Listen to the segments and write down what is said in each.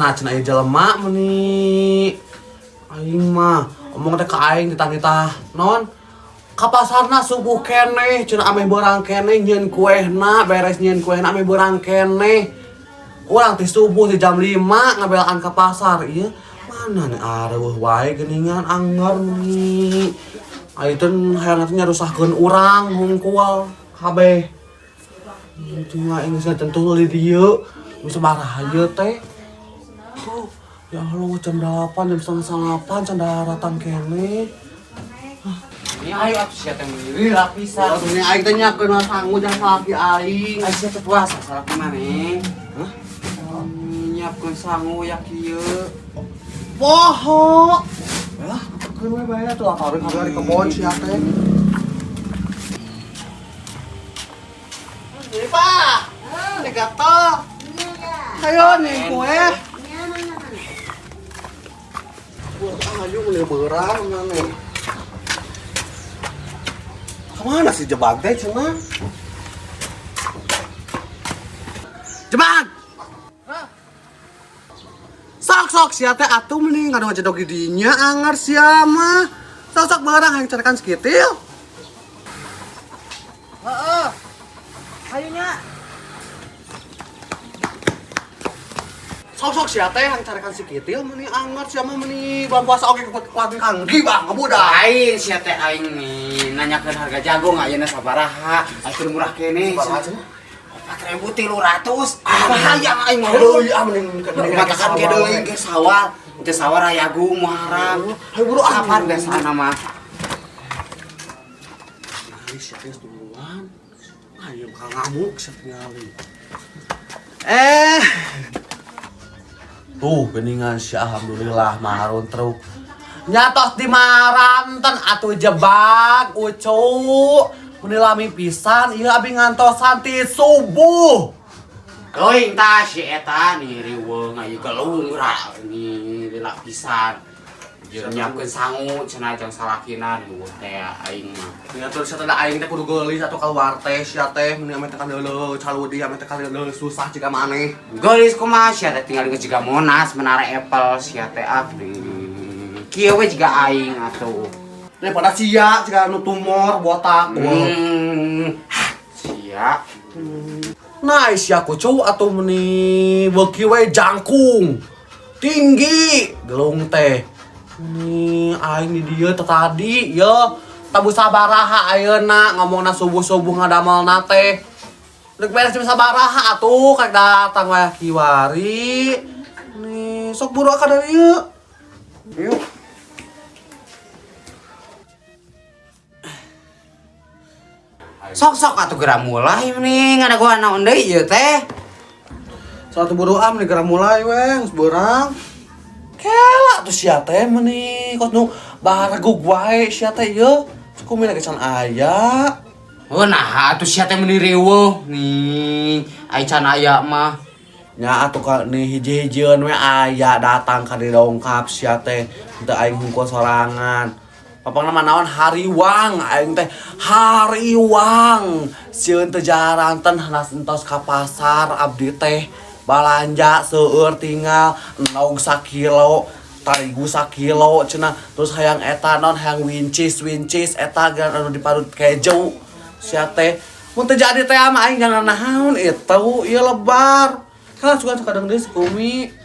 kumaha cenah ieu jelema meuni. Aing mah omong teh ka aing ditah-ditah non. Ka pasarna subuh keneh cenah ame beurang keneh nyieun kuehna, beres nyieun kuehna ame beurang keneh. Urang teh subuh di jam 5 ngabelaan ka pasar ieu. Mana nih areuh wae geuningan anger meuni. Ai teh hayang nyarusahkeun urang hungkul kabeh. Cuma ini saya tentu di dieu bisa marah aja teh. Ya Allah jam 8 jam setengah 8 can datang kene. Ini ayo atuh sia teh meuli lapisan. Ini aing teh nyakeun sangu jangan salah ki aing. Ayo sia teh puasa salah maneh. Hah? Nyiapkeun sangu ya kieu. Poho. Lah, keun we bae atuh akareun di kebon sia teh. Ini Pak. Nih gato. Ayo nih kue. Ayo mulai berang nih. Kemana sih jebak teh cenah? Jebak. Sok sia teh atuh mending ngadu ngajedog di dinya anger sia mah. Sok barang yang carikan sekitil. Heeh. Hayunya. Sok sia teh yang carikan sekitil mending anger sia mah mending bulan puasa oge kuat kanggi bang ngebudak. Aing sia teh aing nih nanyakeun harga jagung ayeuna sabaraha? Atuh murah kene. Sabaraha cenah? 4.300. Bahaya aing mah. Deui ah mending Matakan ke deui ke sawah. Teu sawah rayagu muharram. Hayu buru Kapan biasana mah? Ngali sia teh duluan. Ayo bakal ngamuk sia ngali. Tuh geningan si alhamdulillah maharun truk. Nyatos di maranten atuh jebak ucu. Menilami pisan ieu abi ngantosan ti subuh. Geuing tah si eta nih riweung aya galung ra nih di lapisan. Jeung nyiapkeun sangu cenah jeung salakina riweuh teh aing mah. Nya terus atuh aing teh kudu geulis atuh keluar teh sia teh mun ame teh kadeuleuh caludi ame teh kadeuleuh susah jiga maneh. Geulis kumaha sia teh tinggal geus jiga Monas Menara Apple sia teh kieu we jiga aing atuh. Daripada sia jiga anu tumor botak. Sia. Nah, sia kucu atuh meuni beuki we jangkung. Tinggi gelung teh. Ini aing di dieu teh tadi ya tabu sabaraha ayeuna ngomongna subuh-subuh ngadamelna teh. Rek beres jam sabaraha atuh karek datang we kiwari. Nih sok buru ka dari ieu. Yuk. Sok-sok atuh geura mulai mending ada gua naon deui ieu teh. Satu buru am nih geura mulai we geus beurang. Kela tuh sia teh meuni kos nu baragug wae sia teh ieu. Sakumi lagi can aya. Oh nah atuh sia teh meuni riweuh nih. Ai can aya mah. Nya atuh ka nih hiji-hijieun we aya datang ka di dongkap sia teh. Teu aing hungkul sorangan. Papangna mah naon hariwang aing teh hariwang. Sieun teh jaranten hanas entos ka pasar abdi teh balanja seueur tinggal enog sakilo tarigu sakilo cenah terus hayang eta non hayang wincis eta gan anu diparut keju sia teh mun teu jadi teh mah aing jangan naon itu ieu lebar kan suka kadang deui sakumi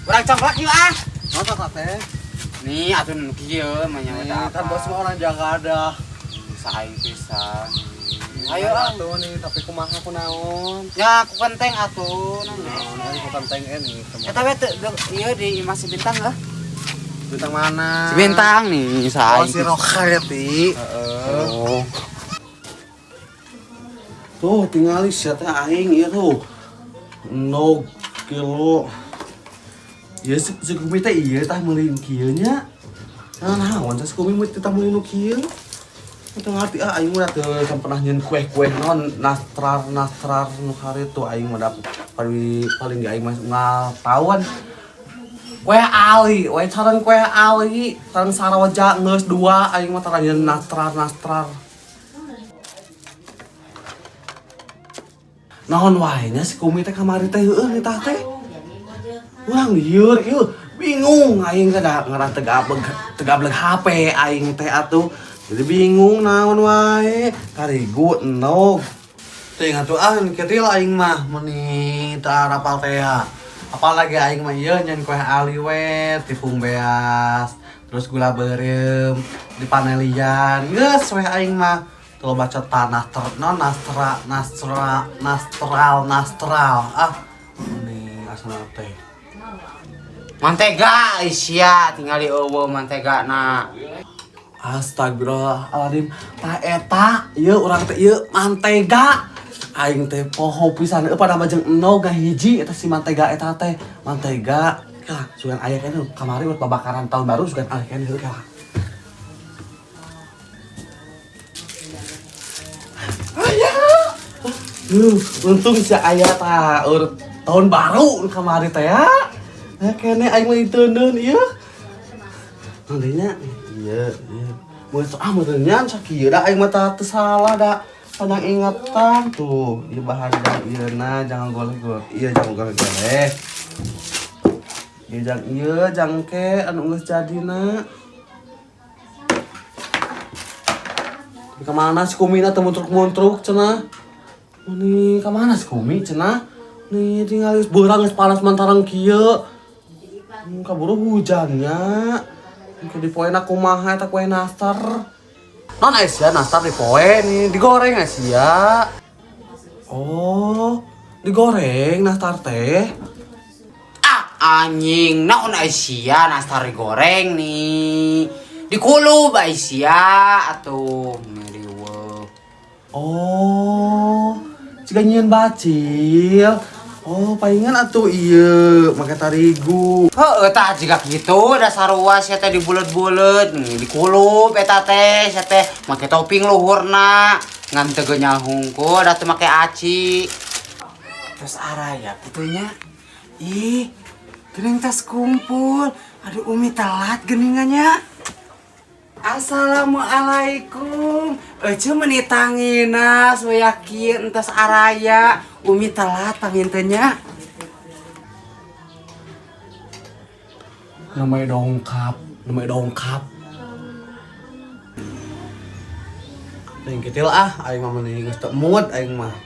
Urang coklat yuk ah. masa teh Nih atuh nu kieu mah nya kan bos mah orang Jakarta saing pisan. ayo atuh nih tapi kumaha kunaon Ya aku kenteng atuh nanya. naon ari bukan teng ini Eta we teu ieu di Imah Si Bintang lah. bintang mana Si Bintang nih oh saing. si Rokhati Oh. tuh tinggal sia teh aing ieu tuh 0 kilo ya sekumi teh ieu tah meulin kieu nya naon teh sekumi mah teh meulin nu kieu teu ngarti aing mah teu pernah nyeun kue-kue naon nastrar nu hareutu aing mah paling aing mah ngatahuan kue ali, sareng kue ali, sareng sarawaja geus 2 aing mah tara nyeun nastrar. Naon wae nya si Kumi teh kamari teh heueuh nih tah teh. Urang lieur ieu bingung aing teh da ngaran tegableg HP aing teh atuh. Jadi bingung naon wae. Karigu enog. Teu ingat tuh ketil aing mah meuni teu arapal teh ya. Apalagi aing mah ieu nyen kue aliwet, tipung beas, terus gula beureum, di panelian. Geus we aing mah. Tuh baca tanah nastral. Ah, ini asal teh. Mantega sia tinggal di eueuh mantega na. Astagfirullahaladzim. Tah eta, ieu urang teh ieu mantega. Aing teh poho pisan pada majeng enog hiji eta si mantega eta teh. Mantega. Kah, sugan aya keneh kamari buat babakaran tahun baru sugan aya keneh heuh kah. Untung si aya tah tahun baru kamari teh ya. Kene aing mah diteuneun ieu. Nantinya iya. Meureunnya sakieu da aing mah teu salah da. Panjang ingatan tuh, ieu bahan da ieuna jangan goleh-goleh. Ieu jangan goleh-goleh. Ieu jangke anu geus jadina. Kemana si Kumina teu muntruk-muntruk cenah? Ini kemana si Kumi cenah? Nih tinggal beurang geus panas mantareng kieu. Kaburu hujannya. Di poena kumaha eta kue nastar. Non Asia nastar di poe nih digoreng Asia. Oh, digoreng nastar teh. Ah anjing naon Asia nastar digoreng nih. Dikulub Asia atuh meriweuh. Oh, ciga nyieun bacil. Oh, palingan atuh ieu make tarigu. Heueuh tah jiga kitu da sarua sia teh dibulet-bulet dikulub eta teh sia teh make topping luhurna ngan teu genyal hungkul da teu make aci. Terus araya kitunya. Ih, geuning tas kumpul. Aduh Umi telat geuningannya. Assalamualaikum. Ece meuni tangina so yakin entas araya. Umi telat pangintenya. Namanya dongkap. Yang kecil aing mah mending geus teu mood aing mah.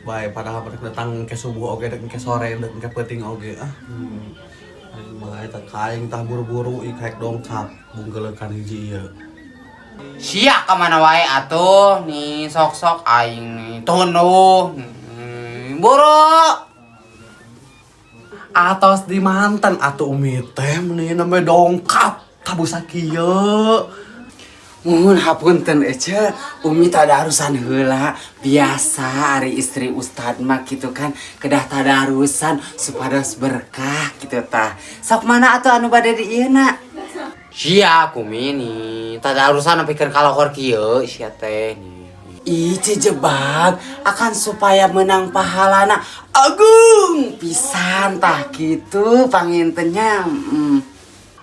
Bae padahal pada datang ke subuh oge dek ke sore dek ke peuting oge Aing mah eta kaing tah buru-buru kayak dongkap bunggelekan hiji ieu. Sia ka mana wae atuh nih sok-sok aing nih tono. Buru. Atos di mantan atuh Umi teh meuni namanya dongkap tabusa kieu. Mohon hapunten Ece, Umi tadarusan heula. Biasa ari istri ustad mah gitu kan kedah tadarusan supados berkah gitu tah. Sok mana atuh anu bade di ieu na? Sia Umi nih tadarusan pikeun kalokor kieu sia teh nih. Ih jebak akan supaya menang pahalana agung pisan tah gitu pangintennya.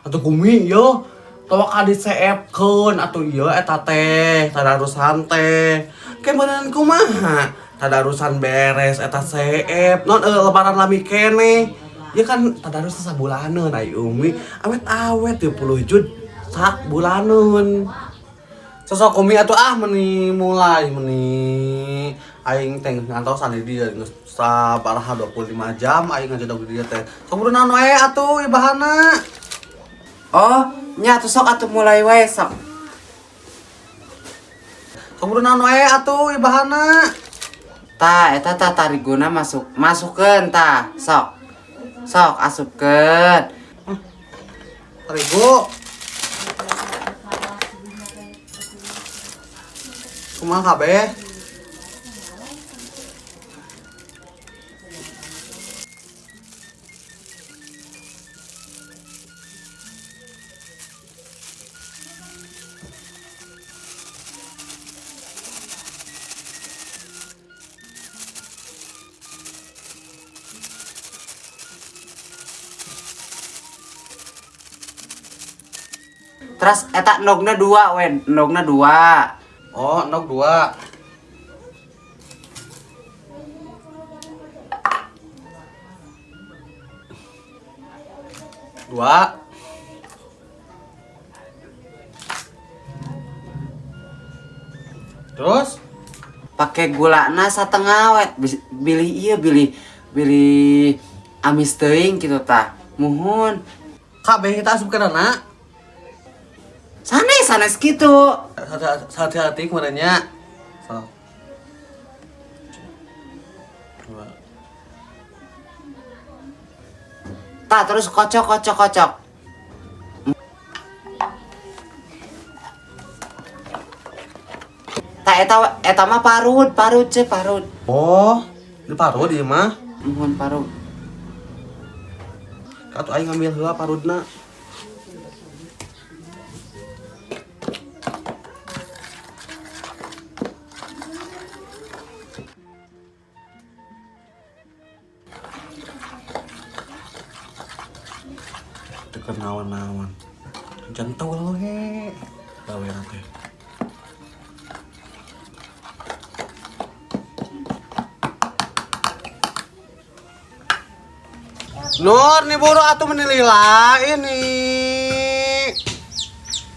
Atuh Kumi yo tawa ka diseepkeun atuh ieu eta teh tadarusan teh. Kebeneran kumaha? Tadarusan beres eta seep. Non lebaran lami keneh. Ya kan tadarus sabulaneun ai Umi. Awet-awet 20 jud sak bulaneun. Sosok Umi atuh meuni mulai meuni aing teh ngantos di dieu geus sabaraha 25 jam aing ngajadog di dieu teh. Sok kudu naon wae atuh ibahana. Oh, nya atuh sok atuh mulai wae sok. Sok kudu naon wae atuh ibahana. Tah eta tah tariguna masukkeun tah sok. Sok asupkeun. Terigu. Kumaha kabeh? Terus eta nogna 2 wen, nogna 2. Oh, nok 2. 2. Terus pakai gulana setengah wet bilih iya bilih amis teuing gitu tah muhun kabeh kita asup ke dana. sanes gitu Hati-hati kemarinnya. So. 2. tah terus kocok tah eta mah parut ce parut Oh, di parut ieu mah. muhun parut Atuh aing ngambil heula parutna. Teu naon-naon. Jentol we. Bawean teh. Nur, nih buru atuh menilila ini.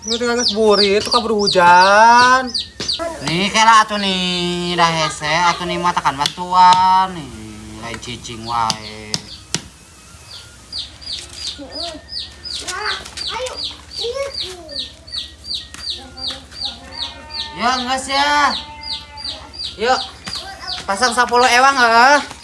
Ini tinggal ngesburi, itu kabur hujan. nih kela atuh nih dah hese atuh nih mah tekan bantuan nih lain cicing wae ya nges ya yuk pasang 10 ewang heeh.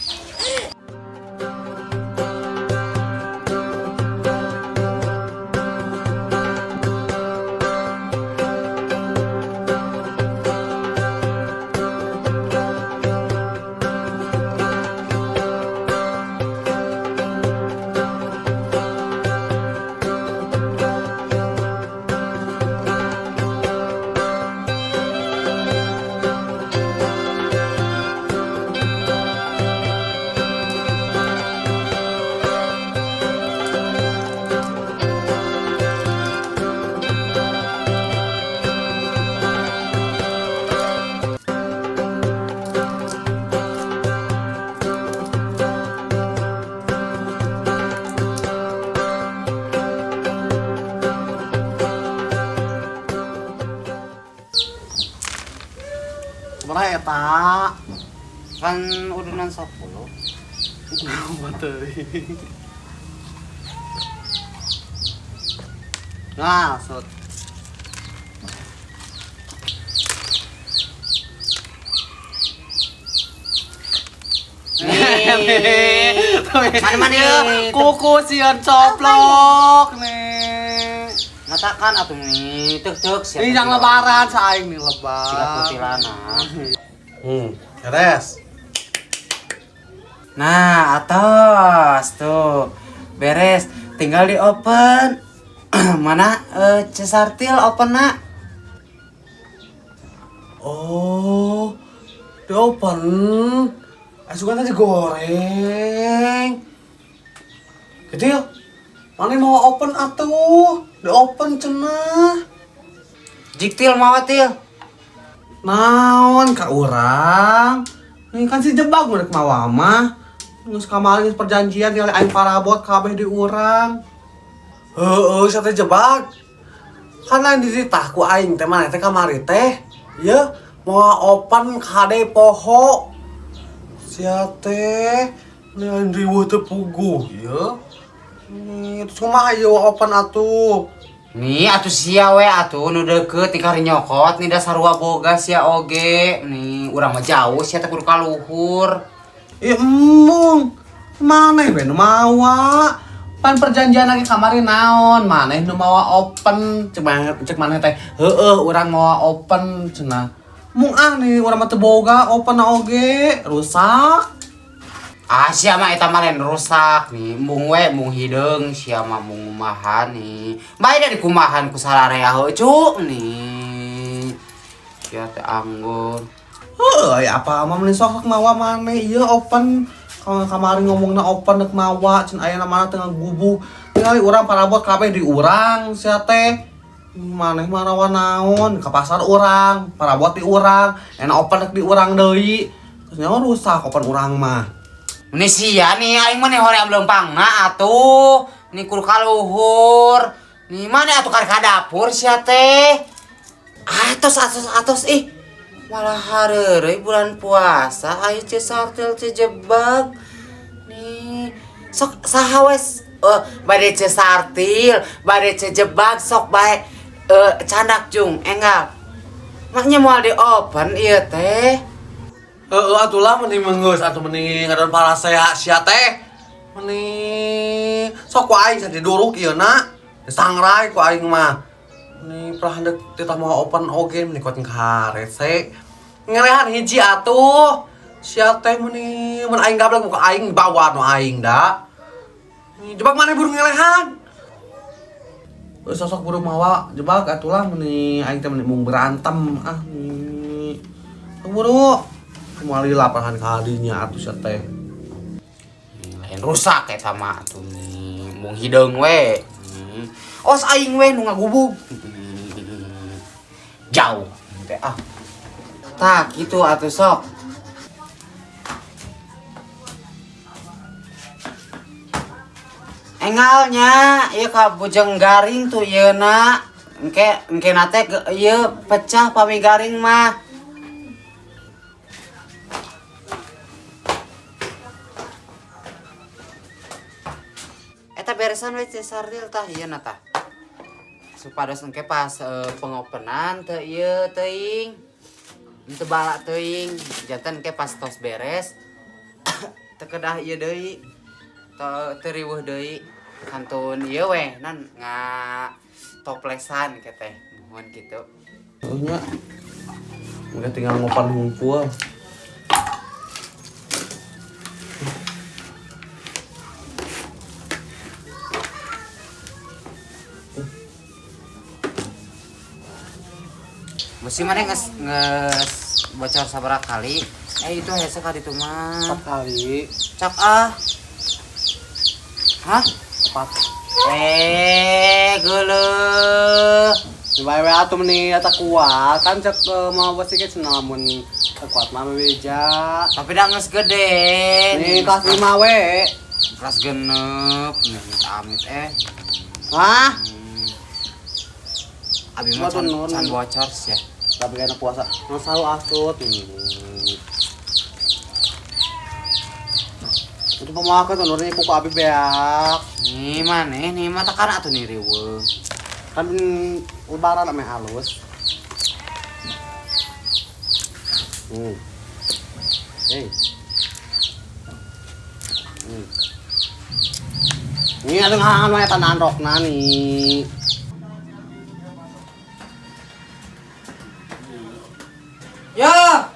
Sebenarnya eta. Kan udunan 10 Nah, sud. Mana ya? Kuku sian coplok nih. ngatakan atuh nih tek siapa Ini yang lebaran saing nih lebaran. siga kutilana Beres. nah atas tuh beres tinggal di open mana cesartil open nak Oh, di open. Asukan tadi goreng. Kecil. Mana mau open atuh? Di open cenah. jiktil mau til Naon ka urang? Ini kan si jebak merek mawa mah. Geus kamari perjanjian tinggal aing parabot kabeh di urang. Heueuh, saya teh jebak. Kan lain dititah ku aing teh mana teh kamari teh. Ieu mau open kade poho. Sia teh lain riweuh teh puguh ieu. Terus kumaha ieu open atuh? nih atuh sia we atuh nu deukeut ti kari nyokot nih da sarua boga sia oge nih urang mah jauh sia teh kudu ka luhur Ya emong, maneh we nu mawa. Pan perjanjian lagi kamari naon, maneh nu mawa open, cek maneh teh. Heueuh, urang mawa open cenah. Mung nih urang mah teu boga open oge, rusak. ah sia mah eta mah lain rusak nih mung we mung hideung sia mah mung kumahan nih bae dari kumahan ku sararea heucuk nih sia teh anggur Heuh, apa mah mending sok mawa maneh ieu open. Kalau kamari ngomongna open dek mawa, cen aya mana tengah gubuk. Tinggali urang parabot kabeh di urang sia teh. Maneh mah rawan naon, ka pasar urang, parabot di urang, enak open dek di urang deui. Terus nyawa rusak open urang mah. ini sia nih aing mah nih hoream leumpangna atuh Nikul kaluhur. Nih mana atuh ka dapur sia teh. Atos ih. Malah hareureuy bulan puasa aya ce sartil ce jebak. Nih sok saha wes bade ce sartil, bade ce jebak sok bae candak jung enggal. Maknya moal di open ieu teh. Atulah mending menggeus atuh mending ngaran para sia teh. Mending sok ku aing saja duruk ieu na. Sangrai ku aing mah. Mending pernah handek teh mau open oge mending kuat ngarese. Ngelehan hiji atuh. Sia teh mending mun aing gablek muka aing bawa nu aing da. Jebak mana burung ngelehan. Sosok burung mawa jebak atulah mending aing teh mending mung berantem nih. Buru. Kemali lapangan kadinya atuh sia teh. Lain rusak eta mah atuh nih. Mung hideung we. Os aing we nu ngagubug. Jauh teh ah. Tah kitu atuh sok. Engalnya ieu ka bujeng garing tuh ieu na. Engke nate ieu pecah pami garing mah. Eta beresan we sartil tah ieu na tah. Supados engke pas pengopenan teu ieu teuing. Teu bala teuing, janten engke pas tos beres. Teu kedah ieu deui. Teu riweuh deui. Kantun ieu we nan toplesan keteh. Mohon kitu. Nya. Udah tinggal ngopan hungkul. Musim mana nges bocor sabaraha kali? Itu hese ka ditu mah. 4 kali. Cak ah. Hah? 4. Geuleuh. Coba we atuh meni eta kuat kan cek mau bos sikit cenah lamun kuat mah beja. Tapi da geus gede. Nih kelas 5 we. Kelas genep. Nih amit Hah? Abi mah can bocor ya. Tapi kena puasa. Masau asut. Itu pemakai tuh nurnya kuku abi beak. Nih mah tekan atuh nih riweuh. Kan lebaran ame halus. Hey. Ini ada ngahan wae tanan rokna nih. Ya.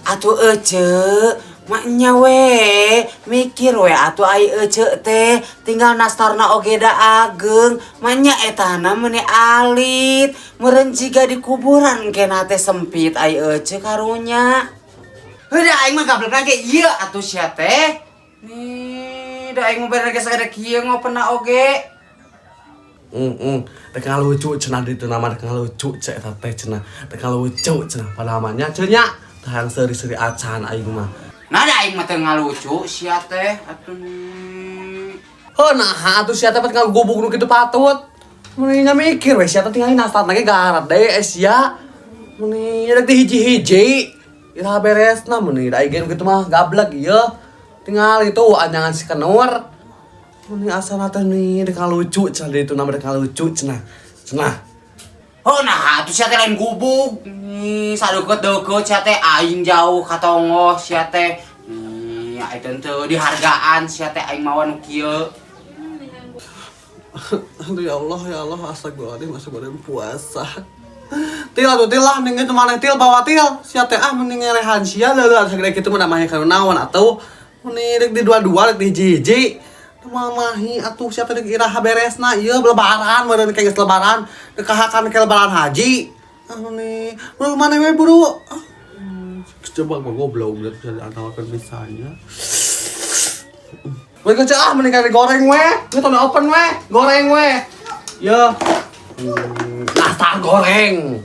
Atuh ece, maknya we mikir we atuh ai ece teh tinggal nastarna oge da ageng, maknya etana meuni alit, meureun jiga di kuburan kena teh sempit ai ece karunya. Heuh aing mah gablek ge ieu atuh sia teh. Nih, da aing mah bener ge sagede kieu ngopena oge. Dek ngalucu cenah ditu nama dek ngalucu cek eta teh cenah. Dek ngalucu cenah pada amannya cenah. Tah seri-seri acan aing mah. Nah da aing mah teu ngalucu sia teh atuh. Heuh nah atuh sia teh pat ngagubuk nu kitu patut. Mun mikir we sia teh tinggal nastarna ge garad deui sia. Mun rek teh hiji-hiji. Ira beresna mun da aing kitu mah gablek ieu. Tinggal itu anjangan si kenur. Mun asana teh nih dek ngalucu cenah ditu nama dek ngalucu cenah. Oh nah, tuh sia teh lain gubuk. Nih, sadeukeut-deukeut sia teh aing jauh ka tongo sia teh. Nih, ayeuna teu dihargaan sia teh aing mawan kieu. Aduh ya Allah, astagfirullahaladzim, masih badan puasa. Til lah, mending itu mana til bawa til. Sia teh mending ngelehan sia leuleut sagede kitu mah mah kana naon atuh. Mending rek di dua-dua rek di hiji-hiji. Mamahi atuh sia teh iraha beresna ieu lebaran meureun geus lebaran, dekahakan ke lebaran haji. Nih, buru mana we buru? Coba mah goblok udah bisa diantarkan misalnya. Weh kece ah mending kali goreng weh. Ini tau open weh. Goreng weh. Ya. Nastar goreng.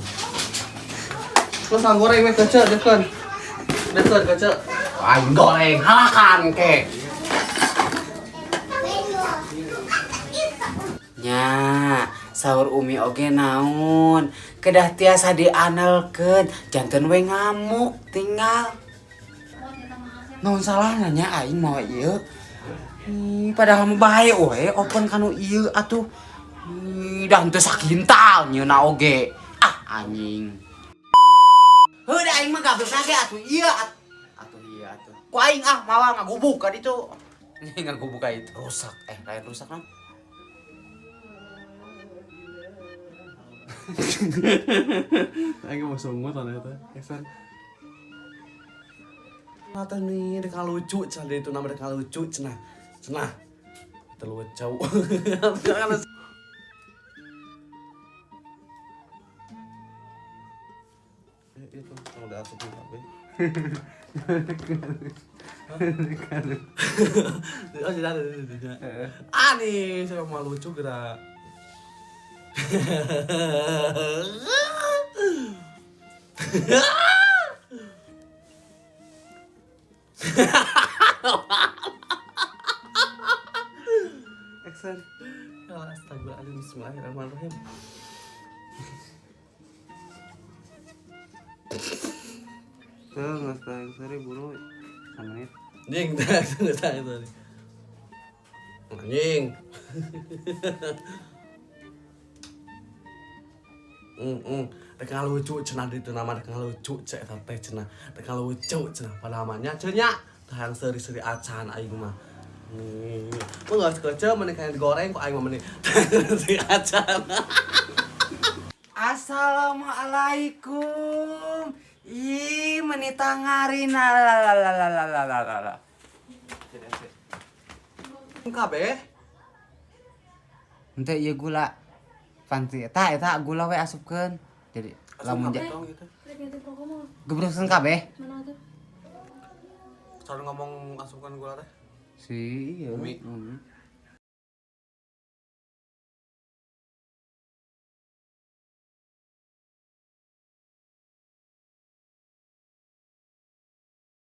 Nastar goreng weh kece deken. Deken kece. Aing goreng halakan ke. Nya, sahur Umi oge naon? Kedah tiasa dianelkeun, janten we ngamuk tinggal. Naon salahna nya aing mah ieu? Padahal mah bae we open kanu ieu atuh. Dan teu sakintal nyeuna oge. Ah anjing. Heuh da aing mah gablok ge atuh ieu atuh ieu atuh. Ku aing ah mawa ngagubuk ka ditu. Ngagubuk ka itu rusak. Lain rusak naon? Aing mau sungut ternyata. Esan. Mata nih dek lucu cenah itu nama dek lucu cenah. Cenah. Terlucu. Itu udah asup babe. Oh, tidak ada. Nih, saya mau lucu gerak. Action. Astagfirullahaladzim, bismillahirrahmanirrahim. Nggak setengah sehari buru 1 menit. Anjing, nggak setengah sehari. Anjing. Dek lucu cenah itu nama dek lucu cek teh cenah. Dek lucu cenah pada namanya cenah. Tah seri-seri acan aing mah. Mun geus kece mending kayak digoreng kok aing mah mending seri acan. Assalamualaikum. Ih, menita ngarina lalalalalalala. Kabeh. Henteu ieu gula. Panti eta gula we asupkeun. Jadi lamun gitu. gebrokeun kabeh. Mana tuh? Cara ngomong asupkan gula teh. Si ieu. Umi.